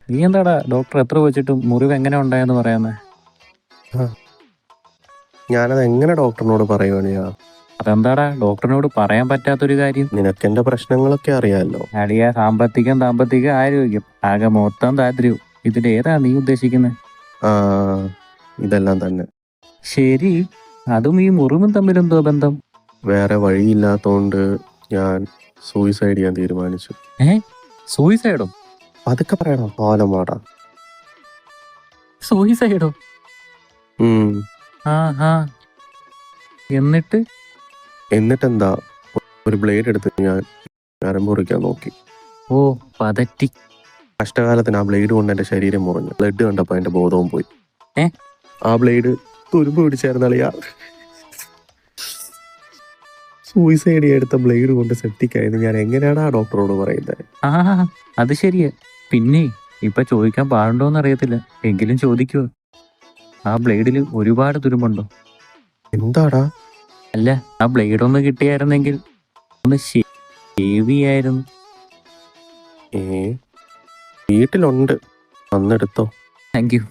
നീ എന്താടാ ഡോക്ടർ എത്ര വെച്ചിട്ടും മുറിവ് എങ്ങനെ ഉണ്ടായെന്ന് പറയാന്നേ? ആ, ഞാനത് എങ്ങനെ ഡോക്ടറിനോട് പറയുവാണിയാ? അതെന്താടാ ഡോക്ടറിനോട് പറയാൻ പറ്റാത്തൊരു കാര്യം? നിനക്കെന്റെ പ്രശ്നങ്ങളൊക്കെ അറിയാമല്ലോ. അടിയ സാമ്പത്തികം ആരോഗ്യം ആകെ മൊത്തം ദാരിദ്ര്യവും. ഇതിൽ ഏതാ നീ ഉദ്ദേശിക്കുന്നത്? ആ, ഇതെല്ലാം തന്നെ. ശരി, അതും ഈ മുറിവും തമ്മിലെന്തോ ബന്ധം? വേറെ വഴിയില്ലാത്തോണ്ട് ഞാൻ സൂയിസൈഡ് ചെയ്യാൻ തീരുമാനിച്ചു. സൂയിസൈഡോ? അതൊക്കെ പറയണം, പാലം വാടാ. സൂയിസൈഡോ? ആ ആ എന്നിട്ട്? എന്നിട്ടെന്താ, ഒരു ബ്ലേഡ് എടുത്ത് ഞാൻ ഞരമ്പ് മുറിക്കാൻ നോക്കി. ഓ, പതറ്റി. കഷ്ടകാലത്തിന് ആ ബ്ലേഡ് കൊണ്ട് എൻ്റെ ശരീരം മുറിഞ്ഞു. ബ്ലഡ് കണ്ടപ്പോൾ എൻ്റെ ബോധവും പോയി. ആ ബ്ലേഡ് തുരുമ്പ് പിടിച്ചായിരുന്നളിയാ. സൂയിസൈഡ് എടുത്ത ബ്ലേഡ് കൊണ്ട് സെപ്റ്റിക്കായിരുന്നു. ഞാൻ എങ്ങനെയാണ് ആ ഡോക്ടറോട് പറയുന്നത്? ആ, അത് ശരിയാ. പിന്നെ ഇപ്പൊ ചോദിക്കാൻ പാടുണ്ടോന്ന് അറിയത്തില്ല, എങ്കിലും ചോദിക്കുക. ആ ബ്ലേഡിൽ ഒരുപാട് തുരുമ്പുണ്ടോ? എന്താടാ? അല്ല, ആ ബ്ലേഡ് ഒന്ന് കിട്ടിയായിരുന്നെങ്കിൽ ഒന്ന് ഷേവ് ചെയ്യായിരുന്നു. വീട്ടിലുണ്ട്, വന്നെടുത്തോ. Thank you.